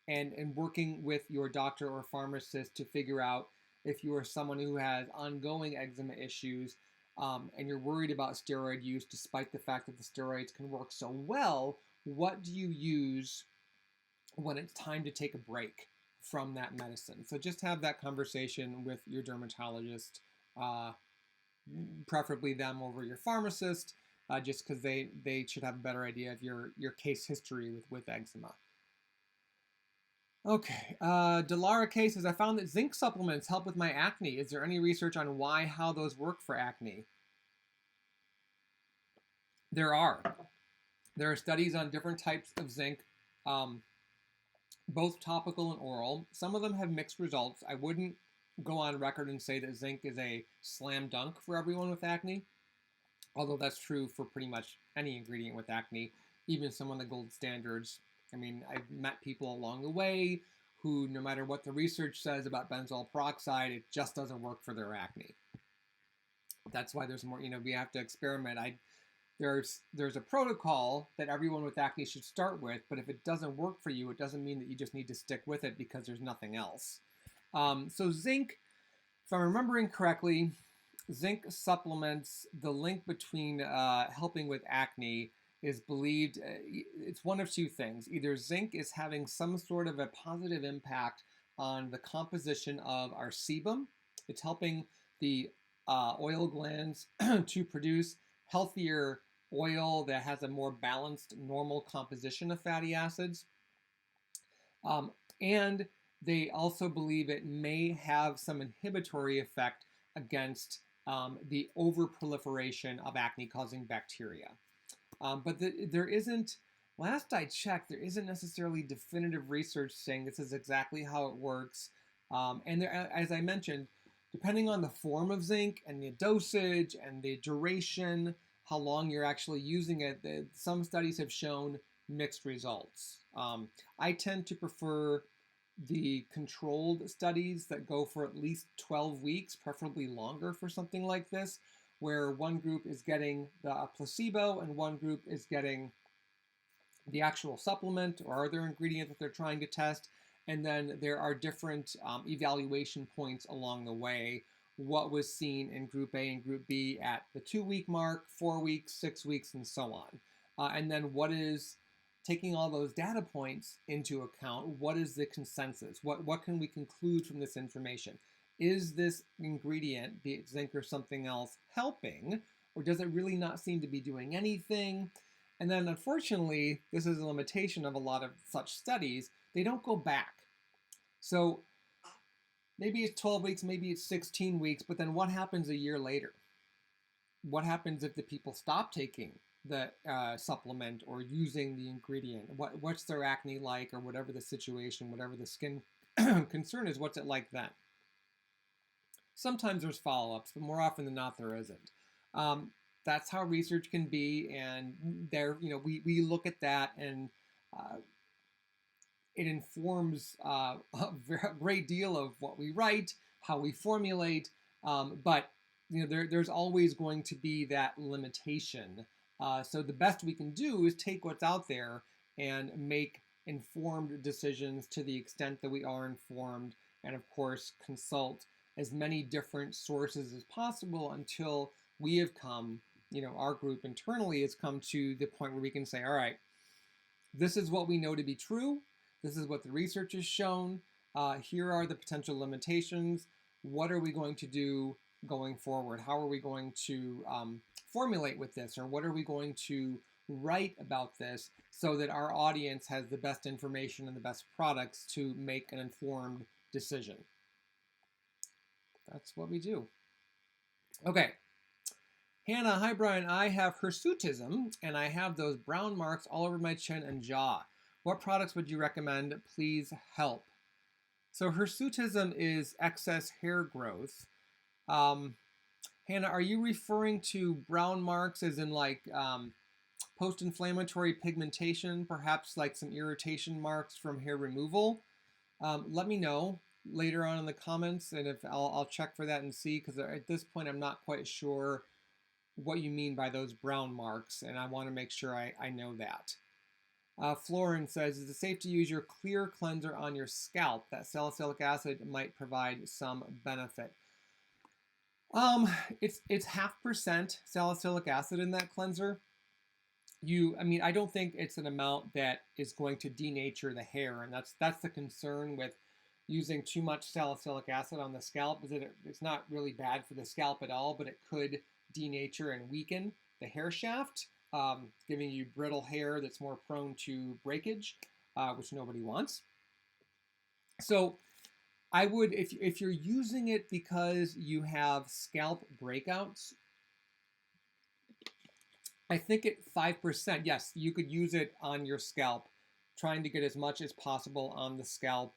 And working with your doctor or pharmacist to figure out if you are someone who has ongoing eczema issues and you're worried about steroid use despite the fact that the steroids can work so well, what do you use when it's time to take a break from that medicine. So just have that conversation with your dermatologist, preferably them over your pharmacist, just because they should have a better idea of your case history with eczema. Okay, Delara K says, I found that zinc supplements help with my acne. Is there any research on how those work for acne? There are. There are studies on different types of zinc, both topical and oral. Some of them have mixed results. I wouldn't go on record and say that zinc is a slam dunk for everyone with acne, although that's true for pretty much any ingredient with acne, even some of the gold standards. I mean, I've met people along the way who, no matter what the research says about benzoyl peroxide, it just doesn't work for their acne. That's why there's more, we have to experiment. There's a protocol that everyone with acne should start with, but if it doesn't work for you, it doesn't mean that you just need to stick with it because there's nothing else. So zinc, if I'm remembering correctly, zinc supplements, the link between helping with acne is believed, it's one of two things. Either zinc is having some sort of a positive impact on the composition of our sebum. It's helping the oil glands to produce healthier oil that has a more balanced, normal composition of fatty acids. And they also believe it may have some inhibitory effect against the overproliferation of acne-causing bacteria. But there isn't, last I checked, there isn't necessarily definitive research saying this is exactly how it works. And there, as I mentioned, depending on the form of zinc and the dosage and the duration, how long you're actually using it, some studies have shown mixed results. I tend to prefer the controlled studies that go for at least 12 weeks, preferably longer for something like this, where one group is getting the placebo and one group is getting the actual supplement or other ingredient that they're trying to test. And then there are different evaluation points along the way. What was seen in Group A and Group B at the 2-week mark, 4 weeks, 6 weeks, and so on. And then what is, taking all those data points into account, what is the consensus? What can we conclude from this information? Is this ingredient, be it zinc or something else, helping, or does it really not seem to be doing anything? And then unfortunately, this is a limitation of a lot of such studies, they don't go back. So maybe it's 12 weeks, maybe it's 16 weeks, but then what happens a year later? What happens if the people stop taking the supplement or using the ingredient? What's their acne like, or whatever the situation, whatever the skin concern is, what's it like then? Sometimes there's follow-ups, but more often than not, there isn't. That's how research can be, and there, we look at that, and it informs a great deal of what we write, how we formulate, but there's always going to be that limitation. So the best we can do is take what's out there and make informed decisions to the extent that we are informed, and of course consult as many different sources as possible until we have come, our group internally has come to the point where we can say, all right, this is what we know to be true. This is what the research has shown. Here are the potential limitations. What are we going to do going forward? How are we going to formulate with this? Or what are we going to write about this so that our audience has the best information and the best products to make an informed decision? That's what we do. Okay. Hannah, hi Brian. I have hirsutism and I have those brown marks all over my chin and jaw. What products would you recommend? Please help. So hirsutism is excess hair growth. Hannah, are you referring to brown marks as in like post-inflammatory pigmentation, perhaps like some irritation marks from hair removal? Let me know later on in the comments, and if I'll check for that and see, because at this point I'm not quite sure what you mean by those brown marks, and I want to make sure I know that. Florin says, is it safe to use your clear cleanser on your scalp? That salicylic acid might provide some benefit. It's 0.5% salicylic acid in that cleanser. I don't think it's an amount that is going to denature the hair, and that's the concern with using too much salicylic acid on the scalp is that it's not really bad for the scalp at all, but it could denature and weaken the hair shaft, giving you brittle hair that's more prone to breakage, which nobody wants. So I would, if you're using it because you have scalp breakouts, I think at 5%, yes, you could use it on your scalp, trying to get as much as possible on the scalp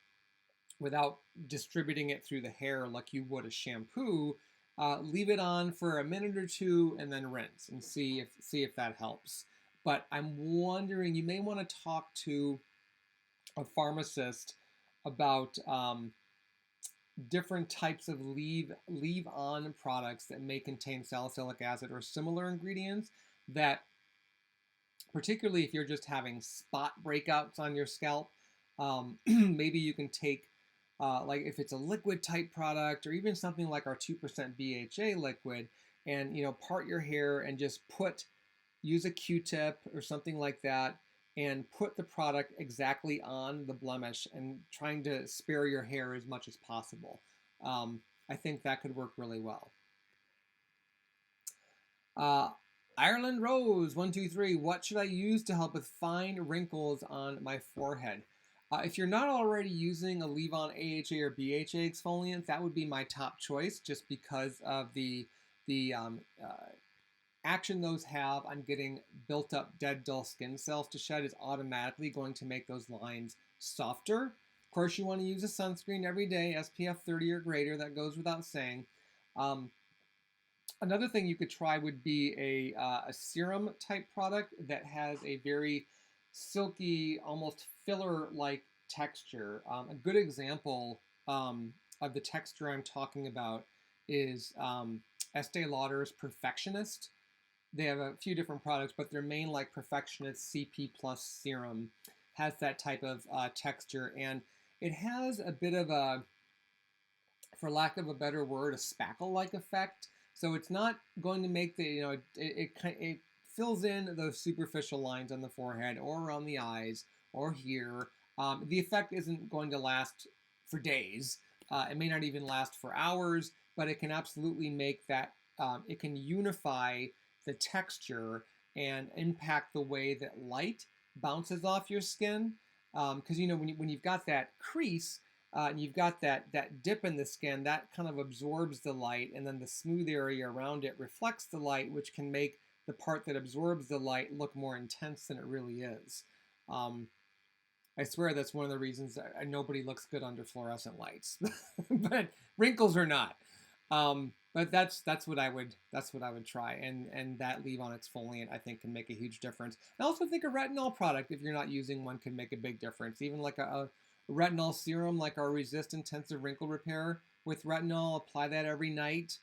without distributing it through the hair like you would a shampoo. Leave it on for a minute or two and then rinse and see if that helps. But I'm wondering, you may want to talk to a pharmacist about different types of leave-on products that may contain salicylic acid or similar ingredients that, particularly if you're just having spot breakouts on your scalp, maybe you can take, like if it's a liquid type product or even something like our 2% BHA liquid, and part your hair and just use a Q-tip or something like that and put the product exactly on the blemish and trying to spare your hair as much as possible. I think that could work really well. Ireland Rose 123, what should I use to help with fine wrinkles on my forehead? If you're not already using a leave-on AHA or BHA exfoliant, that would be my top choice, just because of the action those have on getting built up dead, dull skin cells to shed is automatically going to make those lines softer. Of course, you want to use a sunscreen every day, SPF 30 or greater, that goes without saying. Another thing you could try would be a serum type product that has a very silky, almost filler-like texture. A good example of the texture I'm talking about is Estee Lauder's Perfectionist. They have a few different products, but their main Perfectionist CP Plus serum has that type of texture, and it has a bit of a, for lack of a better word, a spackle-like effect. So it's not going to make the, it fills in those superficial lines on the forehead or around the eyes or here. The effect isn't going to last for days. It may not even last for hours, but it can absolutely make that, it can unify the texture and impact the way that light bounces off your skin. Because, when you've got that crease, and you've got that dip in the skin, that kind of absorbs the light, and then the smooth area around it reflects the light, which can make the part that absorbs the light look more intense than it really is. I swear that's one of the reasons that nobody looks good under fluorescent lights, but wrinkles are not. But that's what I would try, and that leave-on exfoliant I think can make a huge difference. I also think a retinol product, if you're not using one, can make a big difference. Even like a retinol serum, like our Resist Intensive Wrinkle Repair with retinol, apply that every night.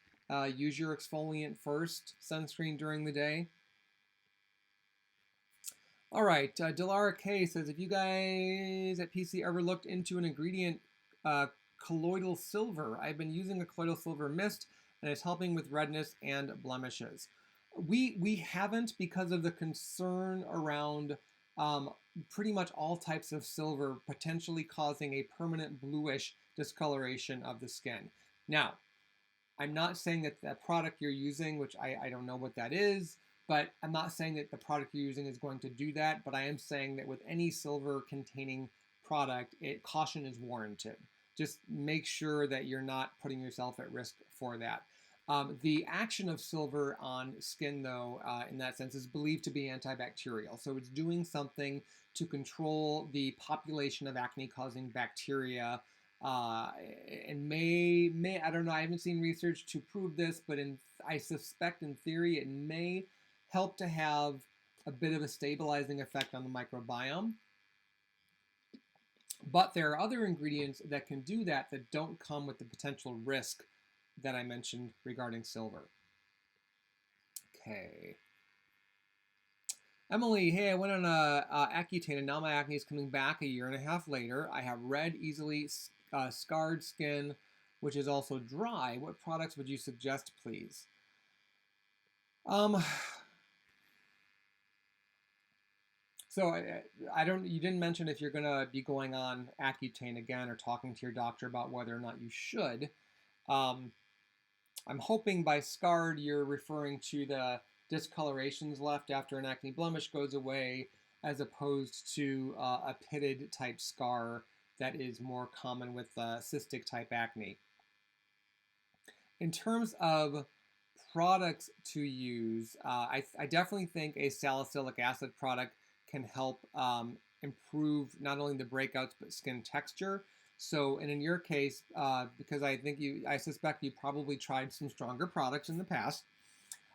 Use your exfoliant first, sunscreen during the day. All right, Delara K says, if you guys at PC ever looked into an ingredient, colloidal silver. I've been using a colloidal silver mist, and it's helping with redness and blemishes. We haven't, because of the concern around pretty much all types of silver potentially causing a permanent bluish discoloration of the skin. Now, I'm not saying that the product you're using, which I don't know what that is, but I'm not saying that the product you're using is going to do that, but I am saying that with any silver containing product, caution is warranted. Just make sure that you're not putting yourself at risk for that. The action of silver on skin, though, in that sense, is believed to be antibacterial. So it's doing something to control the population of acne-causing bacteria, and may I don't know, I haven't seen research to prove this, but I suspect in theory it may help to have a bit of a stabilizing effect on the microbiome. But there are other ingredients that can do that don't come with the potential risk that I mentioned regarding silver. Okay. Emily, hey, I went on Accutane, and now my acne is coming back a year and a half later. I have red, easily scarred skin, which is also dry. What products would you suggest, please? So I don't. You didn't mention if you're going to be going on Accutane again or talking to your doctor about whether or not you should. Um, I'm hoping by scarred you're referring to the discolorations left after an acne blemish goes away, as opposed to a pitted type scar that is more common with cystic type acne. In terms of products to use, I definitely think a salicylic acid product can help improve not only the breakouts but skin texture. So, and in your case, because I suspect you probably tried some stronger products in the past,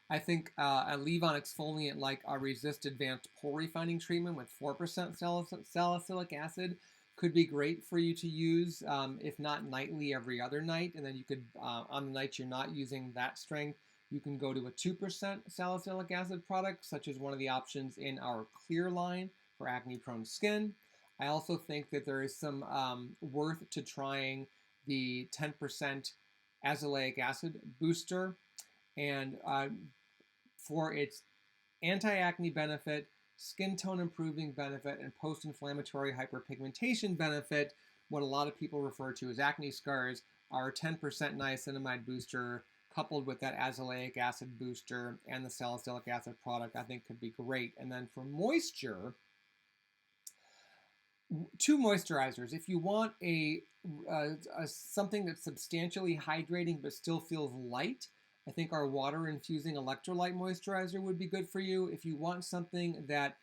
I think a leave-on exfoliant like our Resist Advanced Pore Refining Treatment with 4% salicylic acid could be great for you to use, if not nightly, every other night. And then you could, on the nights you're not using that strength, you can go to a 2% salicylic acid product, such as one of the options in our Clear line for acne-prone skin. I also think that there is some worth to trying the 10% azelaic acid booster. And for its anti-acne benefit, skin tone improving benefit, and post-inflammatory hyperpigmentation benefit, what a lot of people refer to as acne scars, our 10% niacinamide booster coupled with that azelaic acid booster and the salicylic acid product, I think could be great. And then for moisture, 2 moisturizers. If you want a something that's substantially hydrating but still feels light, I think our water infusing electrolyte moisturizer would be good for you. If you want something that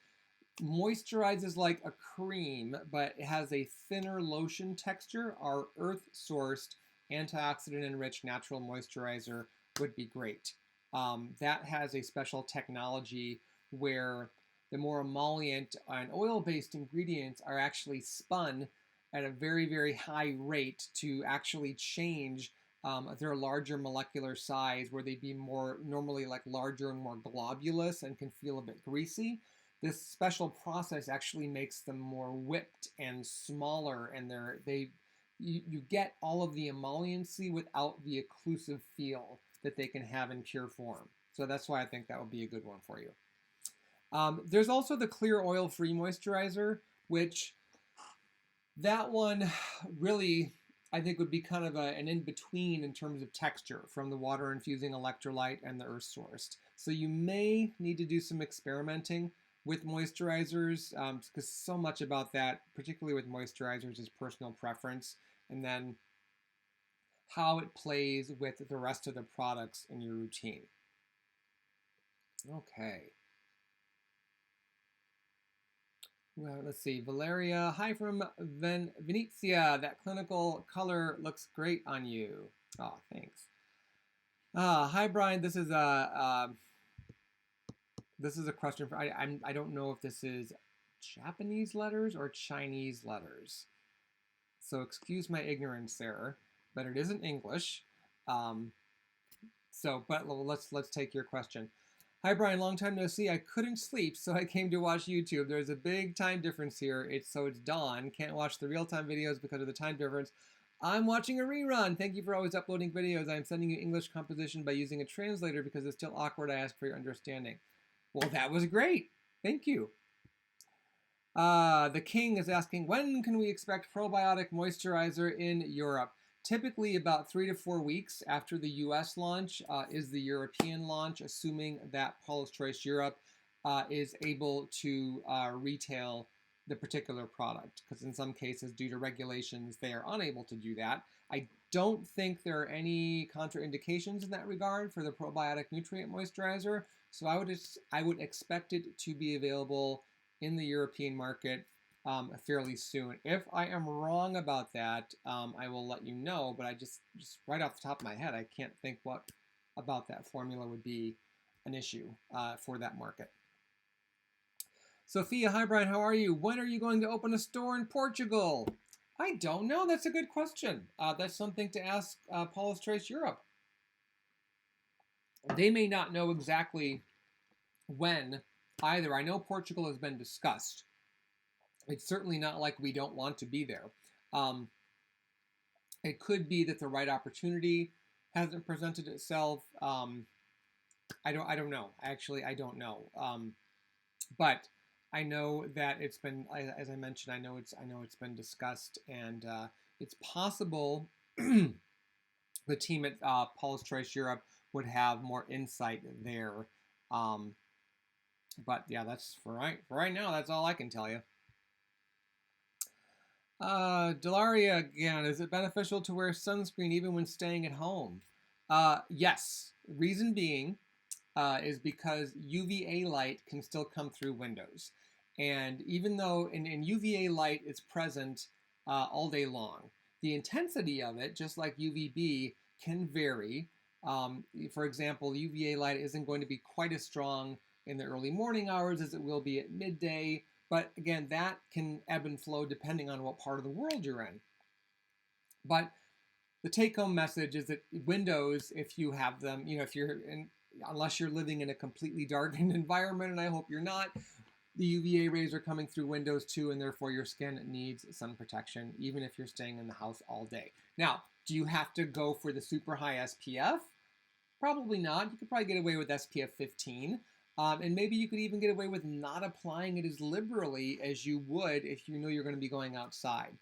moisturizes like a cream but it has a thinner lotion texture, our earth sourced antioxidant enriched natural moisturizer would be great. That has a special technology where the more emollient and oil-based ingredients are actually spun at a very, very high rate to actually change their larger molecular size, where they'd be more normally like larger and more globulous and can feel a bit greasy. This special process actually makes them more whipped and smaller, and you get all of the emolliency without the occlusive feel that they can have in pure form. So that's why I think that would be a good one for you. There's also the Clear Oil-Free Moisturizer, which that one really, I think, would be kind of an in-between in terms of texture from the water-infusing electrolyte and the earth-sourced. So you may need to do some experimenting with moisturizers, because so much about that, particularly with moisturizers, is personal preference, and then how it plays with the rest of the products in your routine. Okay. Well, let's see. Valeria, hi from Venezia. That clinical color looks great on you. Oh, thanks. Hi, Brian. This is a question for I don't know if this is Japanese letters or Chinese letters, so excuse my ignorance there. But it isn't English. But let's take your question. Hi, Brian. Long time no see. I couldn't sleep, so I came to watch YouTube. There's a big time difference here. It's dawn. Can't watch the real-time videos because of the time difference. I'm watching a rerun. Thank you for always uploading videos. I'm sending you English composition by using a translator because it's still awkward. I ask for your understanding. Well, that was great. Thank you. The King is asking, when can we expect probiotic moisturizer in Europe? Typically about 3 to 4 weeks after the US launch is the European launch, assuming that Paula's Choice Europe is able to retail the particular product, because in some cases, due to regulations, they are unable to do that. I don't think there are any contraindications in that regard for the probiotic nutrient moisturizer, so I would expect it to be available in the European market fairly soon. If I am wrong about that, I will let you know, but I just right off the top of my head, I can't think what about that formula would be an issue for that market. Sophia, hi Brian, how are you? When are you going to open a store in Portugal? I don't know. That's a good question. That's something to ask Paula's Choice Europe. They may not know exactly when either. I know Portugal has been discussed. It's certainly not like we don't want to be there. It could be that the right opportunity hasn't presented itself. I don't know. Actually, I don't know. But I know that it's been, as I mentioned, I know it's been discussed, and it's possible the team at Paula's Choice Europe would have more insight there. But yeah, that's for right now. That's all I can tell you. Delaria again, is it beneficial to wear sunscreen even when staying at home? Yes. Reason being is because UVA light can still come through windows. And even though in UVA light is present all day long, the intensity of it, just like UVB, can vary. For example, UVA light isn't going to be quite as strong in the early morning hours as it will be at midday. But again, that can ebb and flow depending on what part of the world you're in. But the take-home message is that windows, if you have them, if you're in, unless you're living in a completely darkened environment, and I hope you're not, the UVA rays are coming through windows too, and therefore your skin needs sun protection, even if you're staying in the house all day. Now, do you have to go for the super high SPF? Probably not. You could probably get away with SPF 15. And maybe you could even get away with not applying it as liberally as you would if you know you're going to be going outside.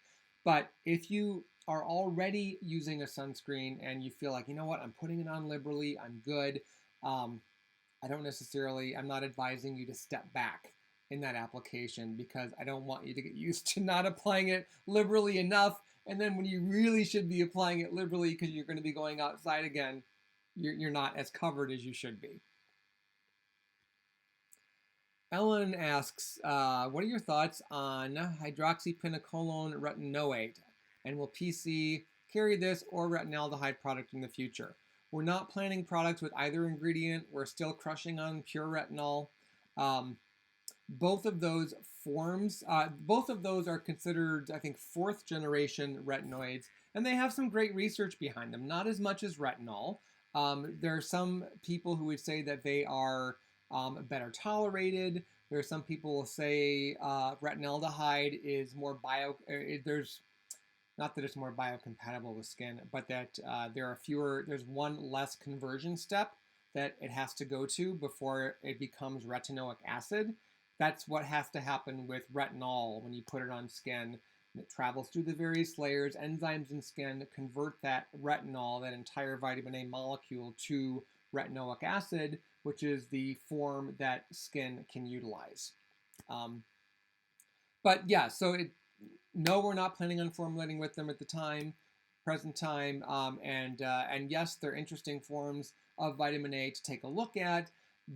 But if you are already using a sunscreen and you feel like, you know what, I'm putting it on liberally, I'm good, I'm not advising you to step back in that application, because I don't want you to get used to not applying it liberally enough. And then when you really should be applying it liberally because you're going to be going outside again, you're not as covered as you should be. Ellen asks, what are your thoughts on hydroxypinocolone retinoate? And will PC carry this or retinaldehyde product in the future? We're not planning products with either ingredient. We're still crushing on pure retinol. Both of those forms, both of those are considered, I think, 4th generation retinoids, and they have some great research behind them. Not as much as retinol. There are some people who would say that they are better tolerated. There are some people who will say retinaldehyde is more there's not that it's more biocompatible with skin, but that there's one less conversion step that it has to go to before it becomes retinoic acid. That's what has to happen with retinol when you put it on skin. It travels through the various layers, enzymes in skin convert that retinol, that entire vitamin A molecule, to retinoic acid, which is the form that skin can utilize. But yeah, no, we're not planning on formulating with them at the present time. And yes, they're interesting forms of vitamin A to take a look at.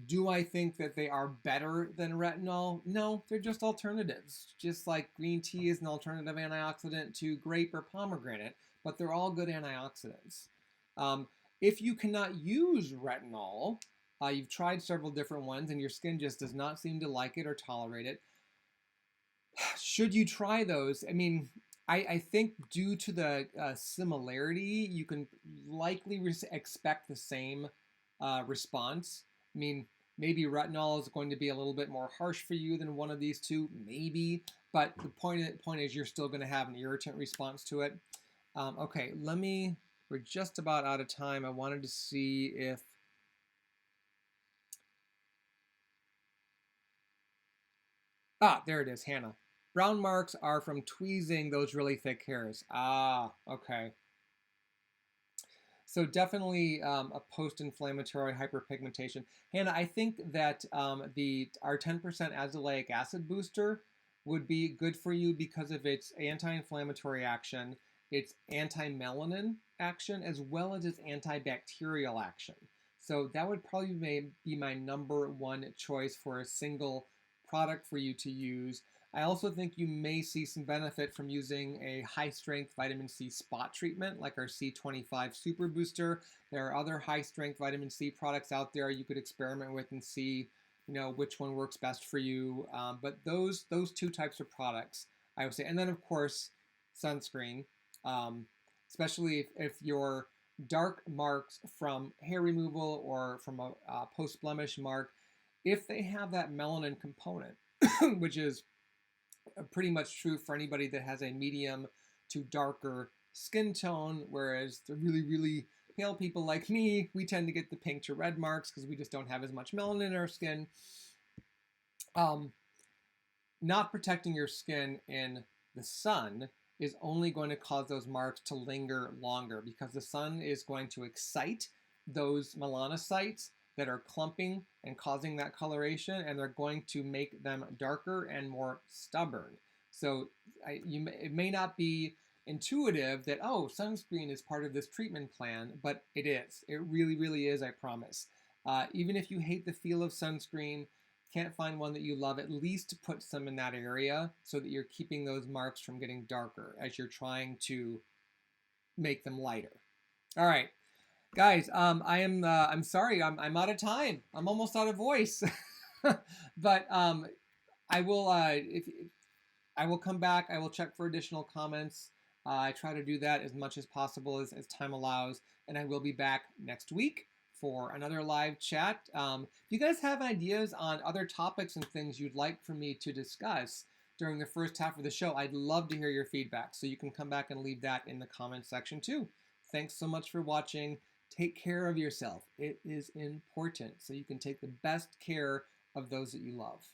Do I think that they are better than retinol? No, they're just alternatives. Just like green tea is an alternative antioxidant to grape or pomegranate, but they're all good antioxidants. If you cannot use retinol, you've tried several different ones and your skin just does not seem to like it or tolerate it, should you try those? I mean, I think due to the similarity, you can likely expect the same response. I mean, maybe retinol is going to be a little bit more harsh for you than one of these two, maybe. But the point is you're still going to have an irritant response to it. Okay, we're just about out of time. I wanted to see if... there it is, Hannah. Brown marks are from tweezing those really thick hairs. Okay. So definitely a post-inflammatory hyperpigmentation. Hannah, I think that our 10% azelaic acid booster would be good for you because of its anti-inflammatory action, its anti-melanin action, as well as its antibacterial action. So that would probably be my #1 choice for a single product for you to use. I also think you may see some benefit from using a high-strength vitamin C spot treatment like our C25 Super Booster. There are other high-strength vitamin C products out there you could experiment with and see, which one works best for you. But those two types of products, I would say. And then, of course, sunscreen, especially if your dark marks from hair removal or from a post-blemish mark, if they have that melanin component, which is pretty much true for anybody that has a medium to darker skin tone, whereas the really, really pale people like me, we tend to get the pink to red marks because we just don't have as much melanin in our skin. not protecting your skin in the sun is only going to cause those marks to linger longer, because the sun is going to excite those melanocytes that are clumping and causing that coloration, and they're going to make them darker and more stubborn. So it may not be intuitive that, oh, sunscreen is part of this treatment plan, but it is. It really, really is, I promise. Even if you hate the feel of sunscreen, can't find one that you love, at least put some in that area so that you're keeping those marks from getting darker as you're trying to make them lighter. All right, guys, I'm sorry, I'm out of time. I'm almost out of voice. But I will I will come back. I will check for additional comments. I try to do that as much as possible as time allows, and I will be back next week for another live chat. If you guys have ideas on other topics and things you'd like for me to discuss during the first half of the show, I'd love to hear your feedback. So you can come back and leave that in the comment section too. Thanks so much for watching. Take care of yourself. It is important so you can take the best care of those that you love.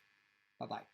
Bye-bye.